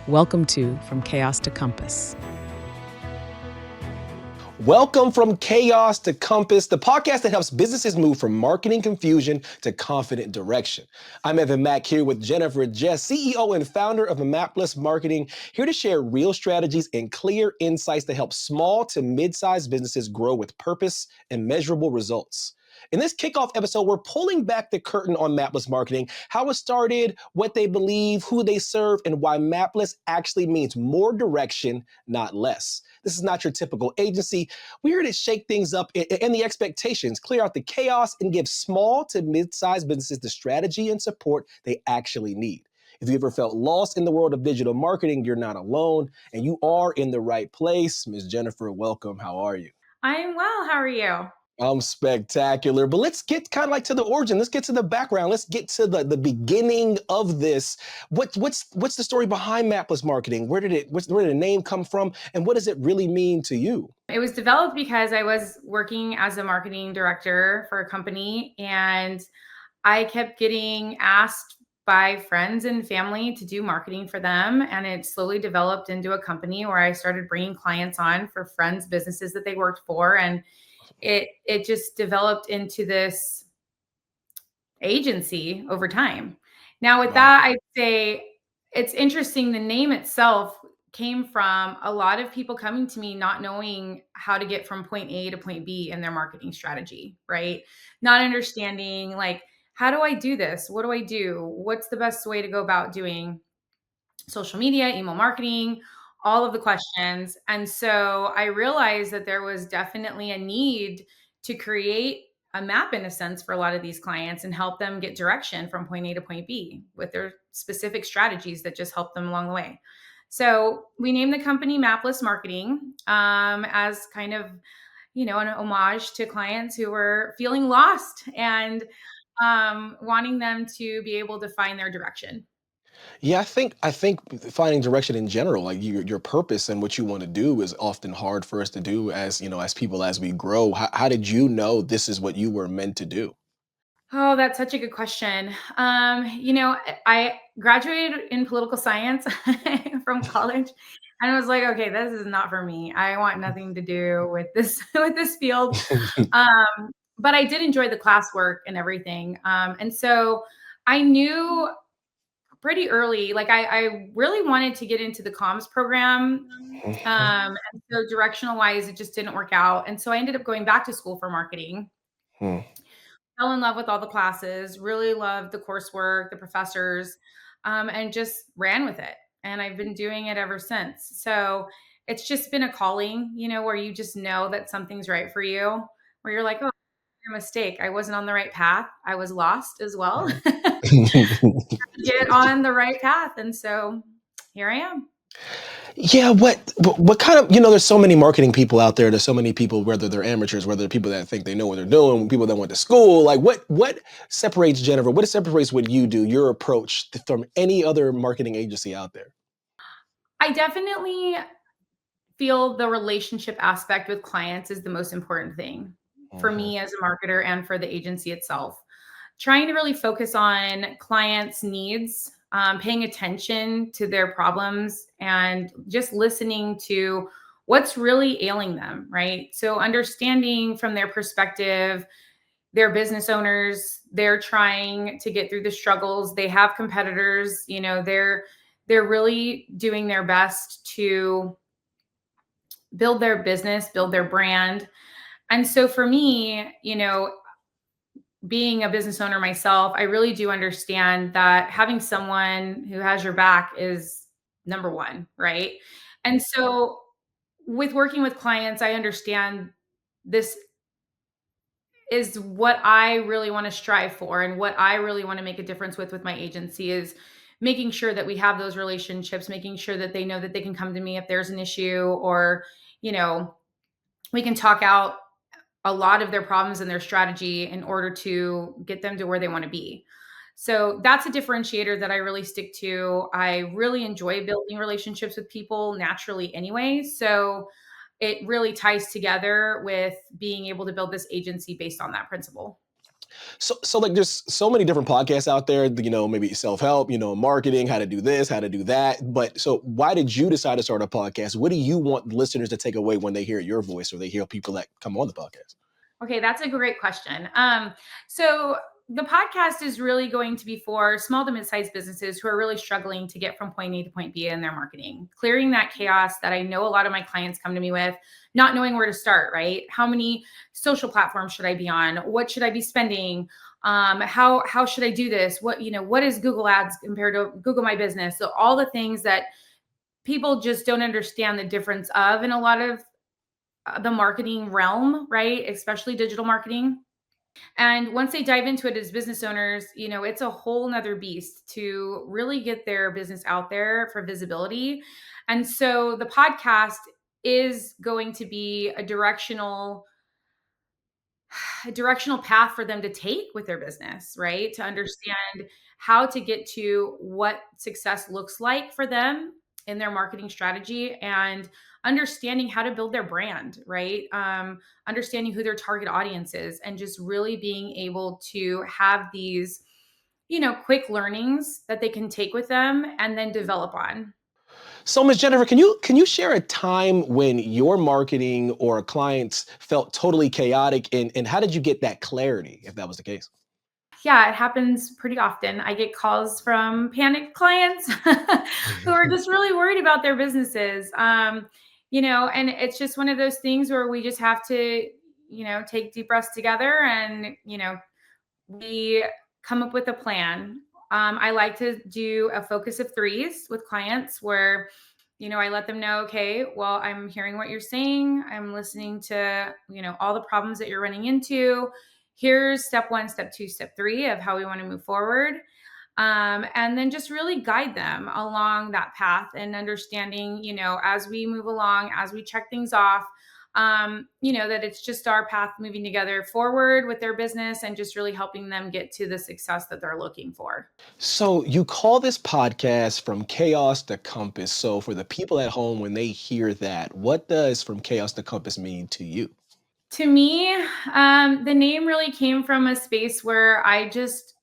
Welcome to From Chaos to Compass. Welcome from Chaos to Compass, the podcast that helps businesses move from marketing confusion to confident direction. I'm Evan Mack here with Jennipher Jess, CEO and founder of Mapless Marketing, here to share real strategies and clear insights that help small to mid-sized businesses grow with purpose and measurable results. In this kickoff episode, we're pulling back the curtain on Mapless Marketing, how it started, what they believe, who they serve, and why Mapless actually means more direction, not less. This is not your typical agency. We're here to shake things up and the expectations, clear out the chaos, and give small to mid-sized businesses the strategy and support they actually need. If you ever felt lost in the world of digital marketing, you're not alone, and you are in the right place. Ms. Jennipher, welcome. How are you? I am well. How are you? I'm spectacular, but let's get kind of like to the origin. Let's get to the background. Let's get to the beginning of this. What's the story behind Mapless Marketing? Where did the name come from, and what does it really mean to you? It was developed because I was working as a marketing director for a company, and I kept getting asked by friends and family to do marketing for them, and it slowly developed into a company where I started bringing clients on for friends' businesses that they worked for, and it just developed into this agency over time. Now, with that, I'd say it's interesting. The name itself came from a lot of people coming to me not knowing how to get from point A to point B in their marketing strategy, right? Not understanding, like, how do I do this? What do I do? What's the best way to go about doing social media, email marketing, all of the questions. And so I realized that there was definitely a need to create a map, in a sense, for a lot of these clients and help them get direction from point A to point B with their specific strategies that just help them along the way. So we named the company Mapless Marketing as kind of, an homage to clients who were feeling lost and wanting them to be able to find their direction. Yeah, I think finding direction in general, like your purpose and what you want to do, is often hard for us to do as as people as we grow. How did you know this is what you were meant to do? Oh, that's such a good question. I graduated in political science from college, and I was like, okay, this is not for me. I want nothing to do with this with this field. But I did enjoy the classwork and everything, and so I knew pretty early, like I really wanted to get into the comms program, and so directional wise, it just didn't work out, and so I ended up going back to school for marketing. Hmm. Fell in love with all the classes, really loved the coursework, the professors, and just ran with it. And I've been doing it ever since. So it's just been a calling, where you just know that something's right for you, where you're like, oh, a mistake. I wasn't on the right path. I was lost as well. Get on the right path. And so here I am. Yeah, what kind of, there's so many marketing people out there. There's so many people, whether they're amateurs, whether they're people that think they know what they're doing, people that went to school. Like what separates Jennipher? What separates what you do, your approach, from any other marketing agency out there? I definitely feel the relationship aspect with clients is the most important thing for Mhm. me as a marketer and for the agency itself. Trying to really focus on clients' needs, paying attention to their problems, and just listening to what's really ailing them, right? So understanding from their perspective, they're business owners, they're trying to get through the struggles, they have competitors, they're really doing their best to build their business, build their brand. And so for me, being a business owner myself, I really do understand that having someone who has your back is number one, right? And so with working with clients, I understand this is what I really want to strive for, and what I really want to make a difference with my agency is making sure that we have those relationships, making sure that they know that they can come to me if there's an issue, or you know we can talk out a lot of their problems and their strategy in order to get them to where they want to be. So that's a differentiator that I really stick to. I really enjoy building relationships with people naturally anyway. So it really ties together with being able to build this agency based on that principle. So like there's so many different podcasts out there, maybe self-help, marketing, how to do this, how to do that. But so why did you decide to start a podcast? What do you want listeners to take away when they hear your voice or they hear people that come on the podcast? Okay, that's a great question. So the podcast is really going to be for small to mid-sized businesses who are really struggling to get from point A to point B in their marketing, clearing that chaos that I know a lot of my clients come to me with, not knowing where to start, right? How many social platforms should I be on? What should I be spending? How should I do this? What is Google Ads compared to Google My Business? So all the things that people just don't understand the difference of in a lot of the marketing realm, right? Especially digital marketing. And once they dive into it as business owners, it's a whole nother beast to really get their business out there for visibility. And so the podcast is going to be a directional path for them to take with their business, right? To understand how to get to what success looks like for them in their marketing strategy and understanding how to build their brand, right? Understanding who their target audience is and just really being able to have these, quick learnings that they can take with them and then develop on. So, Ms. Jennipher, can you share a time when your marketing or clients felt totally chaotic, and how did you get that clarity if that was the case? Yeah, it happens pretty often. I get calls from panicked clients who are just really worried about their businesses. And it's just one of those things where we just have to, take deep breaths together and, we come up with a plan. I like to do a focus of threes with clients where, I let them know, okay, well, I'm hearing what you're saying. I'm listening to, all the problems that you're running into. Here's step one, step two, step three of how we want to move forward. And then just really guide them along that path and understanding, as we move along, as we check things off, that it's just our path moving together forward with their business and just really helping them get to the success that they're looking for. So, you call this podcast From Chaos to Compass. So, for the people at home, when they hear that, what does From Chaos to Compass mean to you? To me, the name really came from a space where I just,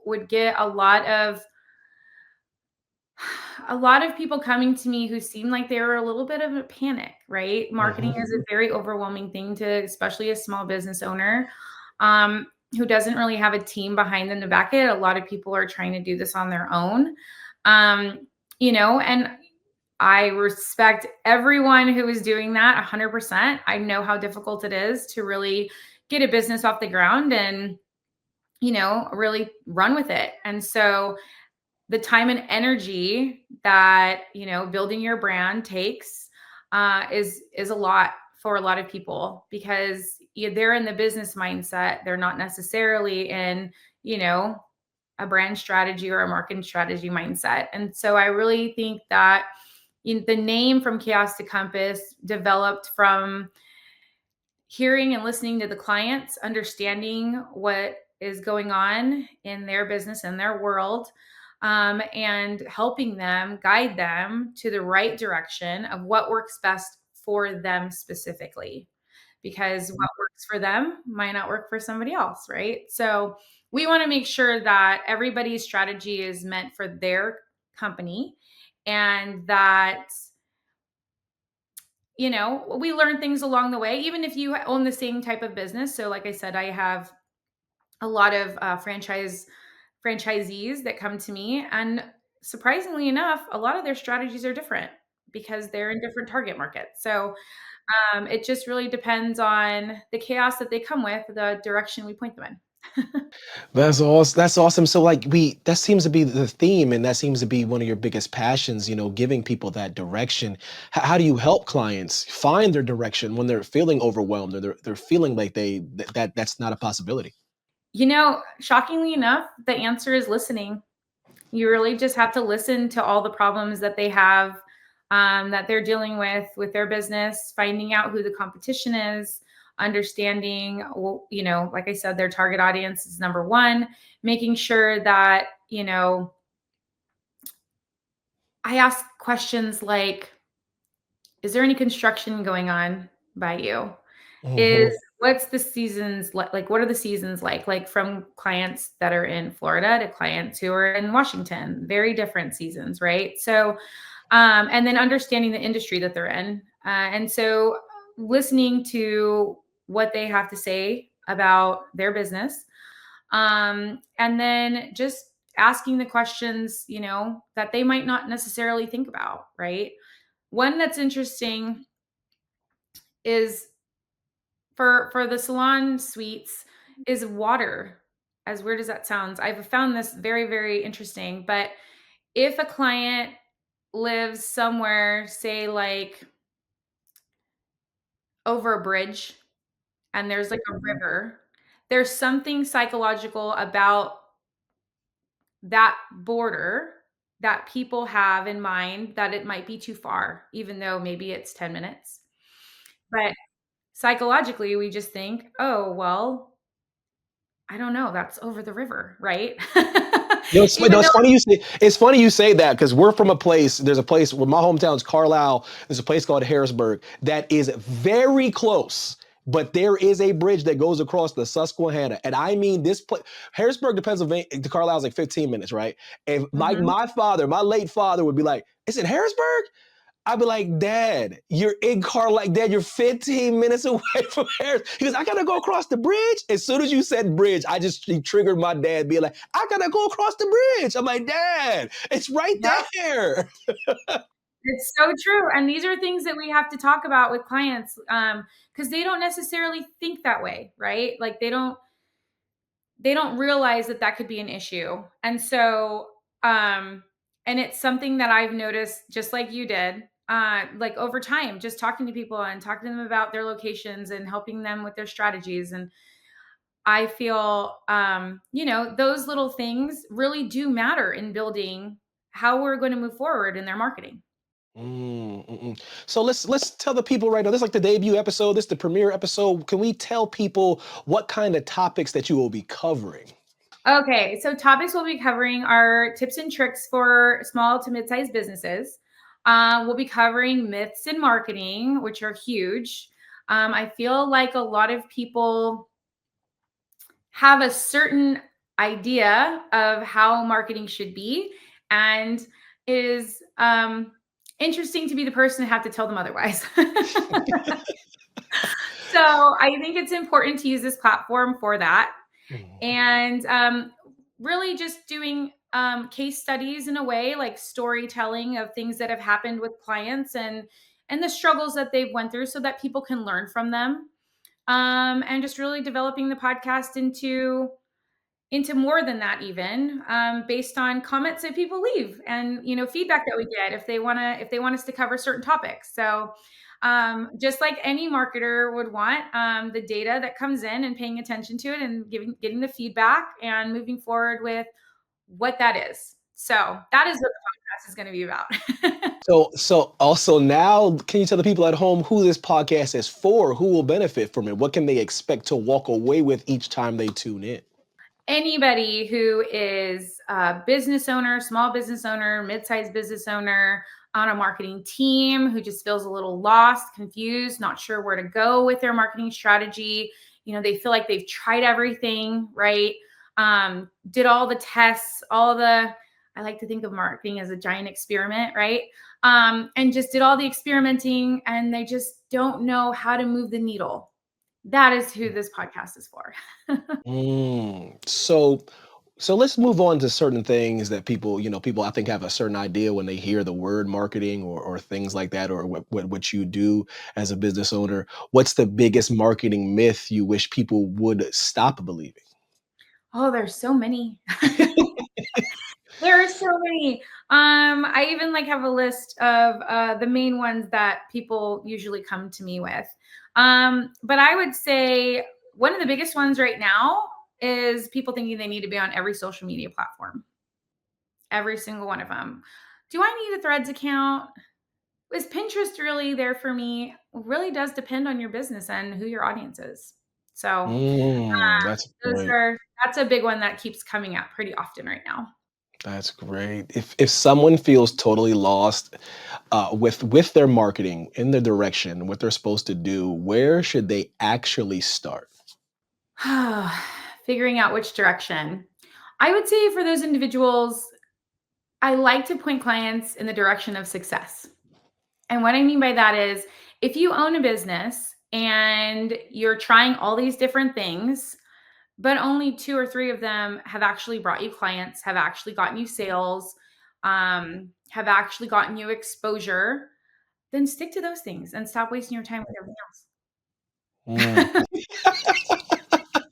would get a lot of people coming to me who seemed like they were a little bit of a panic, right? Marketing Mhm. is a very overwhelming thing to, especially a small business owner, um, who doesn't really have a team behind them to back it. A lot of people are trying to do this on their own. And I respect everyone who is doing that 100%. I know how difficult it is to really get a business off the ground and, really run with it. And so the time and energy that, building your brand takes is a lot for a lot of people because they're in the business mindset. They're not necessarily in, you know, a brand strategy or a marketing strategy mindset. And so I really think that the name From Chaos to Compass developed from hearing and listening to the clients, understanding what is going on in their business and their world, and helping them guide them to the right direction of what works best for them specifically. Because what works for them might not work for somebody else, right? So we want to make sure that everybody's strategy is meant for their company and that we learn things along the way, even if you own the same type of business. So, like I said, I have a lot of franchisees that come to me, and surprisingly enough, a lot of their strategies are different because they're in different target markets. So, it just really depends on the chaos that they come with, the direction we point them in. That's awesome. That's awesome. So, like, that seems to be the theme, and that seems to be one of your biggest passions. Giving people that direction. How do you help clients find their direction when they're feeling overwhelmed or they're feeling like that's not a possibility? Shockingly enough, the answer is listening. You really just have to listen to all the problems that they have, that they're dealing with their business, finding out who the competition is, understanding, well, like I said, their target audience is number one, making sure that, I ask questions like, is there any construction going on by you? Is Mhm. what's the seasons like, what are the seasons like from clients that are in Florida to clients who are in Washington, very different seasons, right? So and then understanding the industry that they're in. And so listening to what they have to say about their business. And then just asking the questions, that they might not necessarily think about, right? One that's interesting is for the salon suites is water. As weird as that sounds, I've found this very, very interesting. But if a client lives somewhere, say like over a bridge and there's like a river, there's something psychological about that border that people have in mind that it might be too far, even though maybe it's 10 minutes. But psychologically, we just think, oh, well, I don't know, that's over the river, right? No, Even though, it's funny you say that because we're from a place. There's a place where my hometown's Carlisle. There's a place called Harrisburg that is very close, but there is a bridge that goes across the Susquehanna, and I mean this place, Harrisburg to Pennsylvania to Carlisle is like 15 minutes, right? And like Mhm. my late father would be like, "Is it Harrisburg?" I'd be like, Dad, you're in car like Dad, you're 15 minutes away from Harris. He goes, I gotta go across the bridge. As soon as you said bridge, he triggered my dad being like, I gotta go across the bridge. I'm like, Dad, it's right Yep, there. it's so true, and these are things that we have to talk about with clients, because they don't necessarily think that way, right? Like, they don't realize that that could be an issue. And so, and it's something that I've noticed just like you did, like over time, just talking to people and talking to them about their locations and helping them with their strategies. And I feel, those little things really do matter in building how we're going to move forward in their marketing. So let's tell the people right now. This is like the debut episode. This is the premiere episode. Can we tell people what kind of topics that you will be covering? Okay, so topics we'll be covering are tips and tricks for small to mid-sized businesses. We'll be covering myths in marketing, which are huge. I feel like a lot of people have a certain idea of how marketing should be, and it is interesting to be the person to have to tell them otherwise. So I think it's important to use this platform for that. And really just doing case studies in a way, like storytelling of things that have happened with clients and the struggles that they've went through so that people can learn from them, and just really developing the podcast into more than that, even based on comments that people leave and feedback that we get if they want us to cover certain topics. So just like any marketer would want, the data that comes in and paying attention to it and getting the feedback and moving forward with what that is. So that is what the podcast is going to be about. So also now, can you tell the people at home who this podcast is for? Who will benefit from it? What can they expect to walk away with each time they tune in? Anybody who is a business owner, small business owner, mid-sized business owner, on a marketing team who just feels a little lost, confused, not sure where to go with their marketing strategy. They feel like they've tried everything, right? Did all the tests, I like to think of marketing as a giant experiment, right? And just did all the experimenting and they just don't know how to move the needle. That is who this podcast is for. So let's move on to certain things that people I think have a certain idea when they hear the word marketing or things like that, or what you do as a business owner. What's the biggest marketing myth you wish people would stop believing? Oh, there's so many. There are so many. I even like have a list of the main ones that people usually come to me with. But I would say one of the biggest ones right now is people thinking they need to be on every social media platform, every single one of them. Do I need a Threads account? Is Pinterest really there for me? Really does depend on your business and who your audience is. So That's those great. are that's a big one that keeps coming up pretty often right now. That's great. If someone feels totally lost, with their marketing, in their direction, what they're supposed to do, where should they actually start? Figuring out which direction. I would say for those individuals, I like to point clients in the direction of success. And what I mean by that is if you own a business and you're trying all these different things, but only 2 or 3 of them have actually brought you clients, have actually gotten you sales, have actually gotten you exposure, then stick to those things and stop wasting your time with Mm, everything else.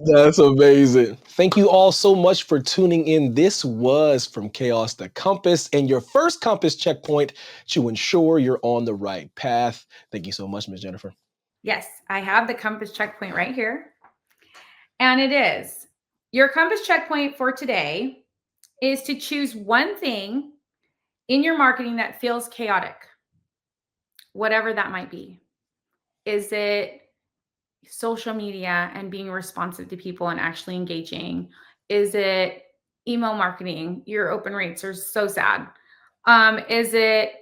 that's amazing. Thank you all so much for tuning in. This was From Chaos to Compass, and your first compass checkpoint to ensure you're on the right path. Thank you so much, Ms. Jennipher. Yes, I have the compass checkpoint right here. And it is your compass checkpoint for today is to choose one thing in your marketing that feels chaotic, whatever that might be. Is it social media and being responsive to people and actually engaging? Is it email marketing? Your open rates are so sad. Is it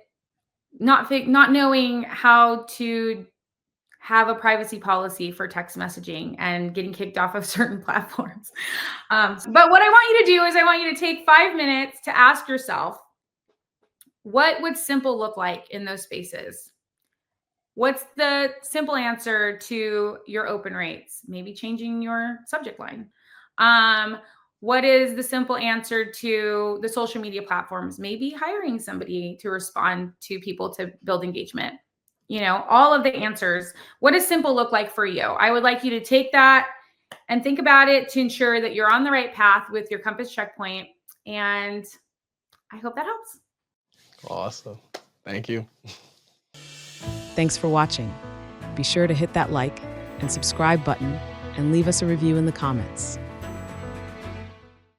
not knowing how to have a privacy policy for text messaging and getting kicked off of certain platforms? But what I want you to do is I want you to take 5 minutes to ask yourself, what would simple look like in those spaces? What's the simple answer to your open rates? Maybe changing your subject line. What is the simple answer to the social media platforms? Maybe hiring somebody to respond to people to build engagement. You know, all of the answers. What does simple look like for you? I would like you to take that and think about it to ensure that you're on the right path with your compass checkpoint. And I hope that helps. Awesome. Thank you. Thanks for watching. Be sure to hit that like and subscribe button and leave us a review in the comments.